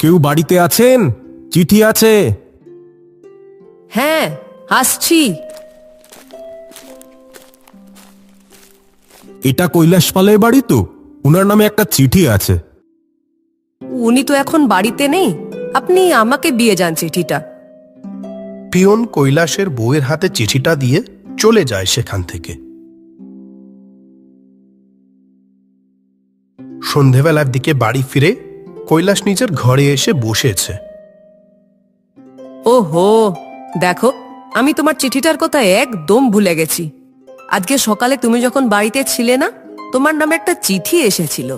কেউ বাড়িতে আছেন? চিঠি আছে। হ্যাঁ, আসছি। এটা কৈলাস পালের বাড়ি তো? উনার নামে একটা চিঠি আছে। উনি তো এখন বাড়িতে নেই, আপনি আমাকে দিয়ে যান চিঠিটা। পিয়ন কৈলাসের বউয়ের হাতে চিঠিটা দিয়ে চলে যায় সেখান থেকে। সন্ধেবেলার দিকে বাড়ি ফিরে কৈলাস নিজের ঘরে এসে বসেছে। ওহো, দেখো, আমি তোমার চিঠিটার কথা একদম ভুলে গেছি। আজকে সকালে তুমি যখন বাড়িতে ছিলে না, তোমার নামে একটা চিঠি এসেছিল।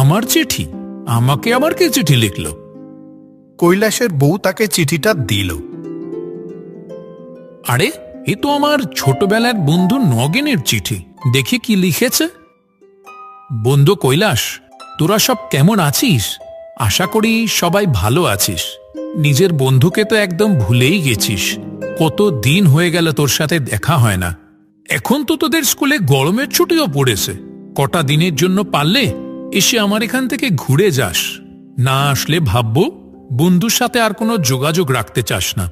আমার চিঠি? আমাকে আবার কে চিঠি লিখলো? কৈলাসের বউ তাকে চিঠিটা দিল। আরে, এ তো আমার ছোটবেলার বন্ধু নগেনের চিঠি। দেখি কি লিখেছে। বন্ধু কৈলাস, তোরা সব কেমন আছিস? আশা করি সবাই ভালো আছিস। নিজের বন্ধুকে তো একদম ভুলেই গেছিস। কত দিন হয়ে গেল তোর সাথে দেখা হয় না। এখন তো তোদের স্কুলে গরমের ছুটিও পড়েছে। কটা দিনের জন্য পারলে এসে আমার এখান থেকে ঘুরে যাস। না আসলে ভাববো বন্ধুর সাথে আর কোনো যোগাযোগ রাখতে চাস না।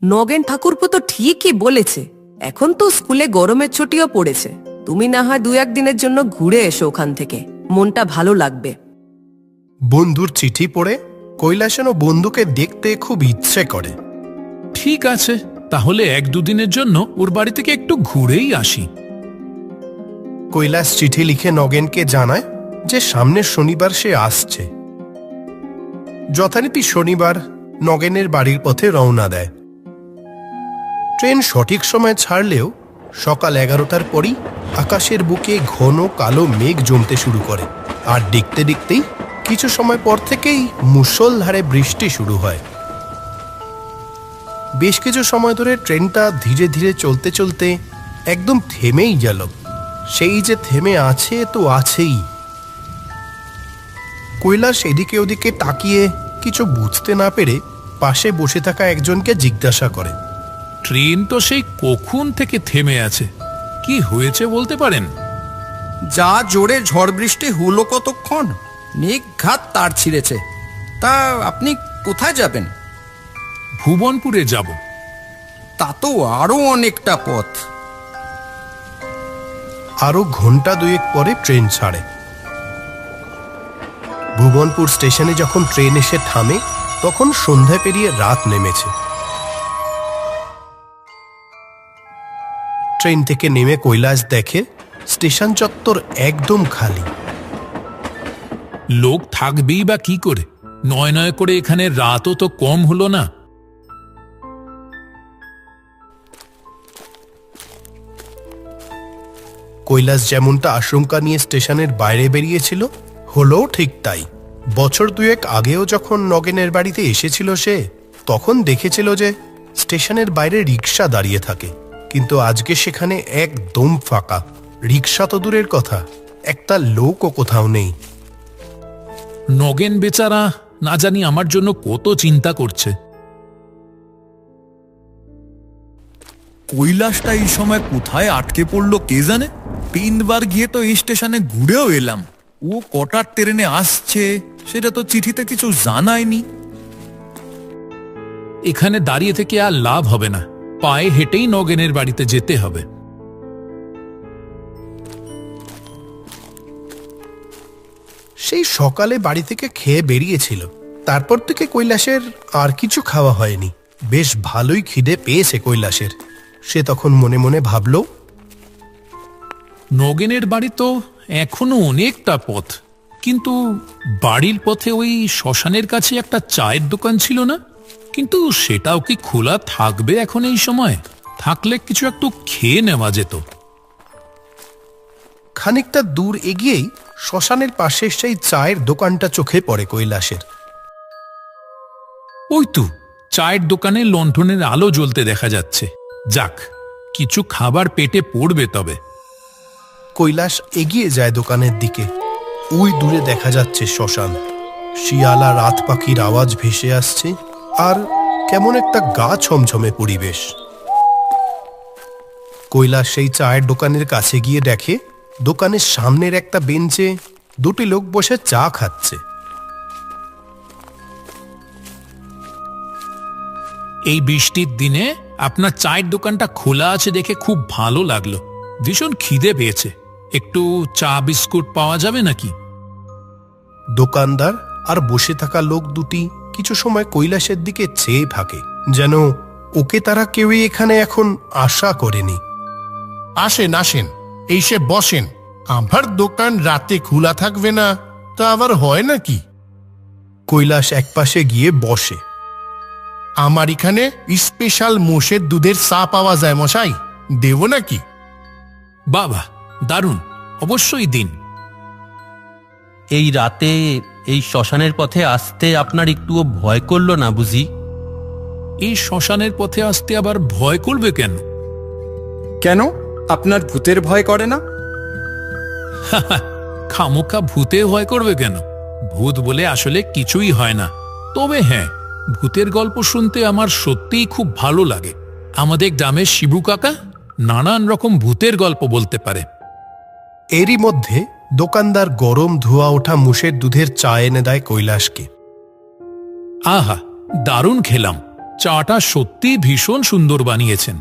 নগেন ঠাকুরপো তো ঠিকই বলেছে, এখন তো স্কুলে গরমের ছুটিও পড়েছে। তুমি না হয় 2-1 দিনের জন্য ঘুরে এসো ওখান থেকে, মনটা ভালো লাগবে। বন্ধুর চিঠি পড়ে কৈলাসেরও বন্ধুকে দেখতে খুব ইচ্ছে করে। ঠিক আছে, তাহলে 1-2 দিনের জন্য ওর বাড়ি থেকে একটু ঘুরেই আসি। কৈলাস চিঠি লিখে নগেনকে জানায় যে সামনের শনিবার সে আসছে। যথারীতি শনিবার নগেনের বাড়ির পথে রওনা দেয়। ট্রেন সঠিক সময় ছাড়লেও সকাল 11টার পরই আকাশের বুকে ঘন কালো মেঘ জমতে শুরু করে, আর দেখতে দেখতেই কিছু সময় পর থেকেই মুষলধারে বৃষ্টি শুরু হয়। বেশ কিছু সময় ধরে ট্রেনটা ধীরে ধীরে চলতে চলতে একদম থেমেই গেল। সেই যে থেমে আছে তো আছেই। কৈলাস এদিকে ওদিকে তাকিয়ে কিছু বুঝতে না পেরে পাশে বসে থাকা একজনকে জিজ্ঞাসা করে, ট্রেন তো সেই কখন থেকে থেমে আছে, কি হয়েছে বলতে পারেন? যা জোরে ঝড় বৃষ্টি হলো কতক্ষণ, নিঘাত তার ছিঁড়েছে। তা আপনি কোথায় যাবেন? ভুবনপুরে যাব। তা তো আরো অনেকটা পথ। আরো ঘন্টা 2 পরে ট্রেন ছাড়ে। ভুবনপুর স্টেশনে যখন ট্রেন এসে থামে তখন সন্ধ্যা পেরিয়ে রাত নেমেছে। ট্রেন থেকে নেমে কৈলাস দেখে স্টেশন চত্বর একদম খালি। লোক থাকবেই বা কি করে? নয় নয় করে এখানে রাতও তো কম হলো না। কৈলাস যেমনটা আশঙ্কা নিয়ে স্টেশনের বাইরে বেরিয়েছিল, হলো ঠিক তাই। বছর 2 আগেও যখন নগেনের বাড়িতে এসেছিল সে, তখন দেখেছিল যে স্টেশনের বাইরে রিক্সা দাঁড়িয়ে থাকে, কিন্তু আজকে সেখানে একদম ফাঁকা। রিক্সা তো দূরের কথা, একটা লোকও কোথাও নেই। নগেন বেচারা না জানি আমার জন্য কত চিন্তা করছে। কৈলাসটা এই সময় কোথায় আটকে পড়লো কে জানে। 3বার গিয়ে তো এই স্টেশনে ঘুরেও এলাম। ও কটার ট্রেনে আসছে সেটা তো চিঠিতে কিছু জানায়নি। এখানে দাঁড়িয়ে থেকে আর লাভ হবে না, পায়ে হেঁটেই নগেনের বাড়িতে যেতে হবে। সেই সকালে বাড়ি থেকে খেয়ে বেরিয়েছিল, তারপর থেকে কৈলাসের আর কিছু খাওয়া হয়নি। বেশ ভালোই খিদে পেয়েছে কৈলাসের। সে তখন মনে মনে ভাবল, নগেনের বাড়ি তো এখনো অনেকটা পথ, কিন্তু বাড়ির পথে ওই শ্মশানের কাছে একটা চায়ের দোকান ছিল না? কিন্তু সেটাও কি খোলা থাকবে এখন এই সময়? থাকলে কিছু একটু খেয়ে নেওয়া যেত। খানিকটা দূর এগিয়েই শ্মশানের পাশে সেই চায়ের দোকানটা চোখে পড়ে কৈলাসের। ওই তো চায়ের দোকানে লণ্ঠনের আলো জ্বলতে দেখা যাচ্ছে। যাক, কিছু খাবার পেটে পড়বে তবে। কৈলাস এগিয়ে যায় দোকানের দিকে। ওই দূরে দেখা যাচ্ছে শ্মশান। শিয়ালা রাত পাখির আওয়াজ ভেসে আসছে, আর কেমন একটা গা ছমছমে পরিবেশ। কৈলাস সেই চায়ের দোকানের কাছে গিয়ে দেখে দোকানের সামনের একটা বেঞ্চে 2টি লোক বসে চা খাচ্ছে। এই বৃষ্টির দিনে আপনার চায়ের দোকানটা খোলা আছে দেখে খুব ভালো লাগলো। ভীষণ খিদে পেয়েছে, একটু চা বিস্কুট পাওয়া যাবে নাকি? দোকানদার আর বসে থাকা লোক দুটি কিছু সময় কৈলাসের দিকে চেয়ে থাকে, যেন ওকে তারা কেউই এখানে এখন আশা করেনি। আসেন আসেন, এইসে বসেন। আমার দোকান রাতে খোলা থাকবে না তা আবার হয় নাকি? কৈলাস একপাশে গিয়ে বসে। আমার এখানে স্পেশাল মোষের দুধের চা পাওয়া যায় মশাই, দেব নাকি? বাবা, দারুণ, অবশ্যই দিন। এই রাতে এই শ্মশানের পথে আসতে আপনার একটুও ভয় করলো না বুঝি? এই শ্মশানের পথে আসতে আবার ভয় করবে কেন? কেন, আপনার ভূতের ভয় করে না? খামোখা ভূতে ভয় করবে কেন? ভূত বলে আসলে কিছুই হয় না। তবে হ্যাঁ, ভূতের গল্প শুনতে আমার সত্যিই খুব ভালো লাগে। আমাদের গ্রামের শিবু কাকা নানান রকম ভূতের গল্প বলতে পারে। এরই মধ্যে দোকানদার গরম ধোয়া ওঠা মোষের দুধের চা এনে দেয় কৈলাসকে। আহা, দারুণ খেলাম। চাটা সত্যি ভীষণ সুন্দর বানিয়েছেন।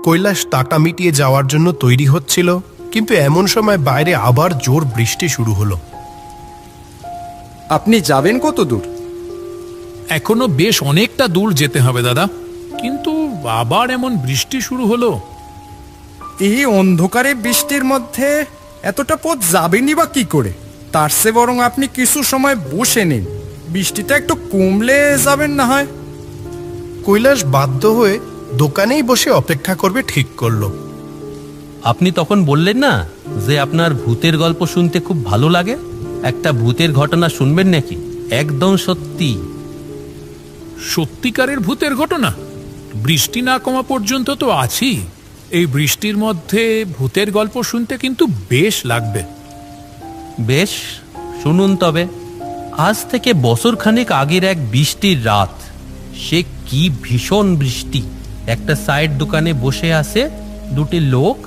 কৈলাস তাটা মিটিয়ে যাওয়ার জন্য তৈরি হচ্ছিল, কিন্তু এমন সময় বাইরে আবার জোর বৃষ্টি শুরু হলো। আপনি যাবেন কত দূর? এখনো বেশ অনেকটা দূর যেতে হবে দাদা, কিন্তু আবার এমন বৃষ্টি শুরু হলো। এই অন্ধকারে বৃষ্টির মধ্যে এতটা পথ যাবেনই বা কি করে? তার চেয়ে বরং আপনি কিছু সময় বসে নিন, বৃষ্টিটা একটু কমলে যাবেন না হয়। কৈলাস বাধ্য হয়ে দোকানেই বসে অপেক্ষা করবে ঠিক করলো। আপনি তখন বললেন না যে আপনার ভূতের গল্প শুনতে খুব ভালো লাগে? একটা ভূতের ঘটনা শুনবেন নাকি? একদম সত্যি। সত্যিকারের ভূতের ঘটনা? বৃষ্টি না কমা পর্যন্ত তো আছি। এই বৃষ্টির মধ্যে ভূতের গল্প শুনতে কিন্তু বেশ লাগবে। বেশ, শুনুন তবে। আজ থেকে বছরখানেক আগের এক বৃষ্টির রাত। সে কি ভীষণ বৃষ্টি। একটা সাইড দোকানে বসে আছে দুটি লোক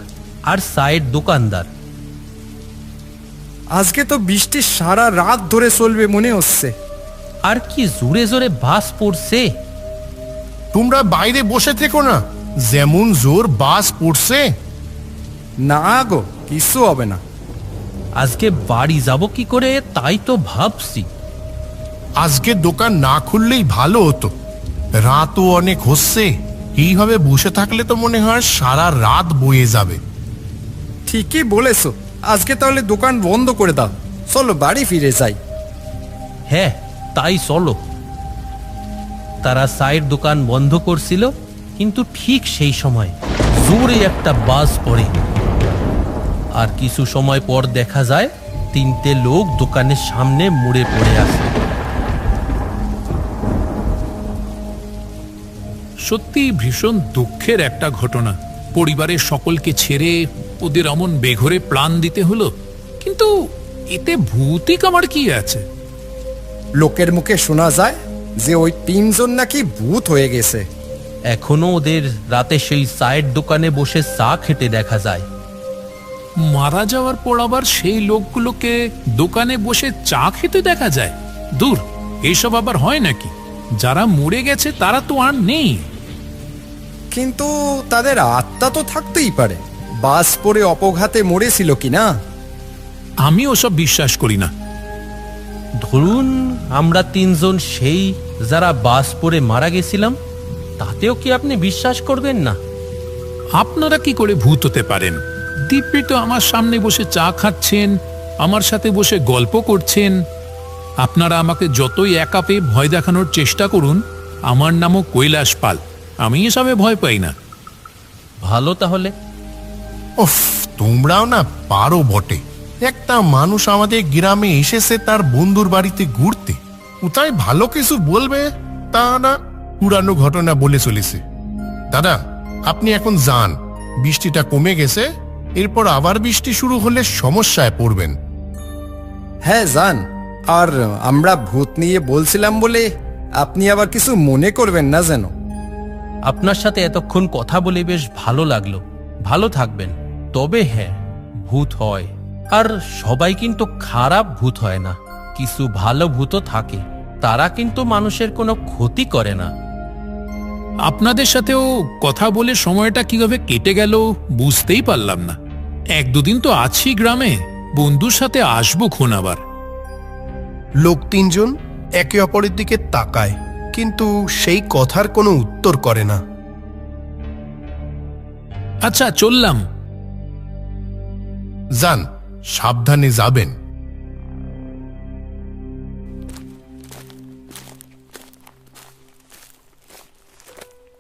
আর সাইড দোকানদার। আজকে তো বৃষ্টি সারা রাত ধরে চলবে মনে হচ্ছে। আর কি জোরে জোরে বাস পড়ছে। তোমরা বাইরে বসে থেকো না, যেমন জোর বাস পড়ছে। না গো, কিছু হবে না। আজকে বাড়ি যাব কি করে তাই তো ভাবছি। আজকে দোকান না খুললেই ভালো হতো, রাতও অনেক হচ্ছে। এইভাবে বসে থাকলে তো মনে হয় সারা রাত বয়ে যাবে। ঠিকই বলেছো, আজকে তাহলে দোকান বন্ধ করে দাও। চলো বাড়ি ফিরে যাই। হ্যাঁ, তাই চলো। তারা সাইড দোকান বন্ধ করছিল, কিন্তু ঠিক সেই সময় জোরে একটা বাস পড়ে। আর কিছু সময় পর দেখা যায় তিনটে লোক দোকানের সামনে মুড়ে পড়ে আছে। সত্যি ভীষণ দুঃখের একটা ঘটনা। পরিবারের সকলকে ছেড়ে ওদের এমন বেঘরে প্রাণ দিতে হলো, কিন্তু এতে ভূতিক আমার কি আছে? লোকের মুখে শোনা যায় যে ওই তিনজন নাকি ভূত হয়ে গেছে। এখনো ওদের রাতে সেই সাইড দোকানে বসে চা খেতে দেখা যায়। মারা যাওয়ার পর আবার সেই লোকগুলোকে দোকানে বসে চা খেতে দেখা যায়? দূর, এসব আবার হয় নাকি? যারা মরে গেছে তারা তো আর নেই। কিন্তু তাদের আত্মা তো থাকতেই পারে। বাস পড়ে অপঘাতে মরেছিল কি না? আমি ওসব বিশ্বাস করি না। ধরুন আমরা তিনজন সেই যারা বাস পড়ে মারা গেছিলাম, তাতেও কি আপনি বিশ্বাস করবেন না? আপনারা কি করে ভূত হতে পারেন? দিব্যি তো আমার সামনে বসে চা খাচ্ছেন, আমার সাথে বসে গল্প করছেন। আপনারা আমাকে যতই একা পেয়ে ভয় দেখানোর চেষ্টা করুন, আমার নামও কৈলাস পাল, আমি এসবে ভয় পাই না। ভালো তাহলে। উফ, তোমরাও না পারো বটে। একটা মানুষ আমাদের গ্রামে এসেছে তার বন্ধুর বাড়িতে ঘুরতে, কোথায় ভালো কিছু বলবে তা না পুরানো ঘটনা বলে চলেছে। দাদা, আপনি এখন যান, বৃষ্টিটা কমে গেছে। এরপর আবার বৃষ্টি শুরু হলে সমস্যায় পড়বেন। হ্যাঁ যান। আর আমরা ভূত নিয়ে বলছিলাম বলে আপনি আবার কিছু মনে করবেন না যেন। আপনার সাথে এতক্ষণ কথা বলে বেশ ভালো লাগলো। ভালো থাকবেন। তবে হ্যাঁ, ভূত হয়, আর সবাই কিন্তু খারাপ ভূত হয় না। কিছু ভালো ভূতও থাকে, তারা কিন্তু মানুষের কোনো ক্ষতি করে না। আপনাদের সাথেও কথা বলে সময়টা কিভাবে কেটে গেল বুঝতেই পারলাম না। এক দুদিন তো আছি গ্রামে, বন্ধুর সাথে আসবো খুন আবার। লোক তিনজন একে অপরের দিকে তাকায়, কিন্তু সেই কথার কোনো উত্তর করে না। আচ্ছা, চললাম। যান, সাবধানে যাবেন।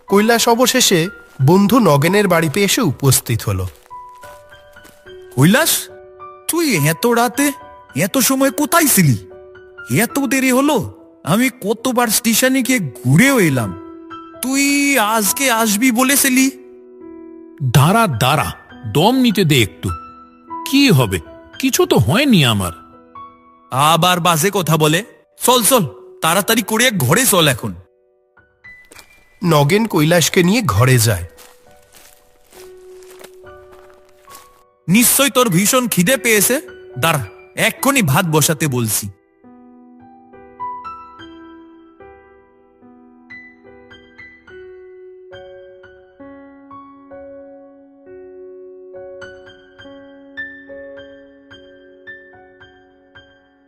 কৈলাস অবশেষে বন্ধু নগেনের বাড়িতে এসে উপস্থিত হলো। কৈলাস, তুই এত রাতে এত সময় কোথায় ছিলি? এত দেরি হলো, আমি কতবার স্টেশনে গিয়ে ঘুরেও এলাম। তুই আজকে আসবি বলেছিলি। দাঁড়া দাঁড়া, দম নিতে দে একটু। কি হবে, কিছু তো হয়নি আমার। আবার বাজে কথা বলে। চল চল, তাড়াতাড়ি করে ঘরে চল এখন। নগেন কৈলাসকে নিয়ে ঘরে যায়। নিশ্চয় তোর ভীষণ খিদে পেয়েছে। দাঁড়া, এক্ষুনি ভাত বসাতে বলছি।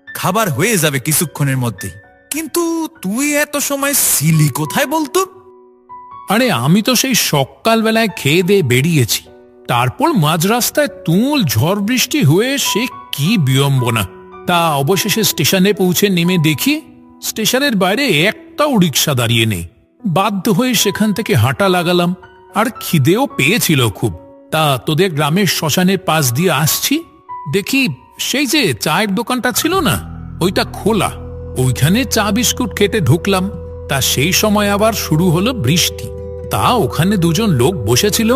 খাবার হয়ে যাবে কিছুক্ষণের মধ্যেই। কিন্তু তুই এত সময় ছিলি কোথায় বলতো? আরে আমি তো সেই সকালবেলায় খেয়ে দিয়ে বেরিয়েছি, তারপর মাঝ রাস্তায় তুমুল ঝড় বৃষ্টি হয়ে সে কি বিড়ম্বনা। তা অবশেষে স্টেশনে পৌঁছে নেমে দেখি স্টেশনের বাইরে একটাও রিক্সা দাঁড়িয়ে নেই। বাধ্য হয়ে সেখান থেকে হাঁটা লাগালাম, আর খিদেও পেয়েছিল খুব। তা তোদের গ্রামের শ্মশানের পাশ দিয়ে আসছি, দেখি সেই যে চায়ের দোকানটা ছিল না, ওইটা খোলা। ওইখানে চা বিস্কুট খেতে ঢুকলাম। তা সেই সময় আবার শুরু হলো বৃষ্টি। তা ওখানে দুজন লোক বসেছিল,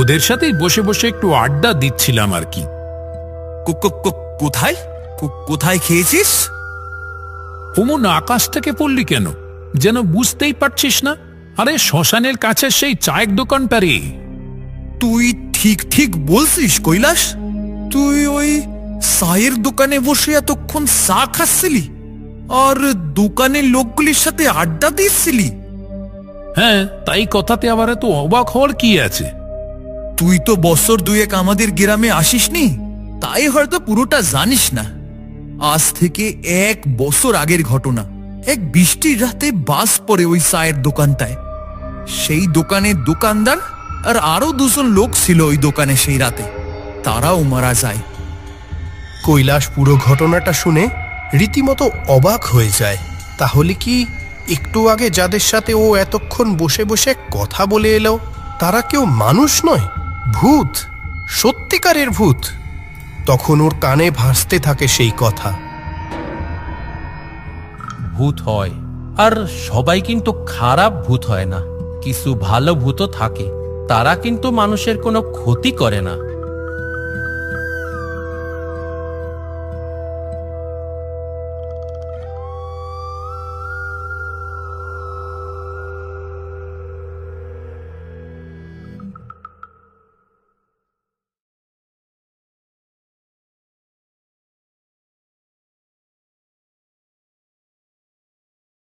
ওদের সাথেই বসে বসে একটু আড্ডা দিচ্ছিলাম আর কি। কোথায় কোথায় খেয়েছিস? অমন আকাশ থেকে পড়লি কেন, যেন বুঝতেই পারছিস না? আরে শ্মশানের কাছে সেই চায়ের দোকানটা রে। তুই ঠিক ঠিক বলছিস কৈলাস? তুই ওই চায়ের দোকানে বসে এতক্ষণ চা খাচ্ছিলি আর দোকানের লোকগুলির সাথে আড্ডা দিচ্ছিলি? হ্যাঁ, তাই কথাতে আবার এত অবাক হওয়ার কি আছে? তুই তো বছর দুয়েক আমাদের গ্রামে আসিসনি, তাই হয়তো পুরোটা জানিস না। আজ থেকে 1 বছর আগের ঘটনা। এক বৃষ্টির রাতে বাস পড়ে ওই চায়ের দোকানটায়। সেই দোকানের দোকানদার আর আরো 2 জন লোক ছিল ওই দোকানে সেই রাতে, তারাও মারা যায়। কৈলাস পুরো ঘটনাটা শুনে রীতিমতো অবাক হয়ে যায়। তাহলে কি একটু আগে যাদের সাথে ও এতক্ষণ বসে বসে কথা বলে এলো, তারা কেউ মানুষ নয়, ভূত, সত্যিকারের ভূত? তখন ওর কানে ভাসতে থাকে সেই কথা। ভূত হয়, আর সবাই কিন্তু খারাপ ভূত হয় না। কিছু ভালো ভূতও থাকে, তারা কিন্তু মানুষের কোনো ক্ষতি করে না।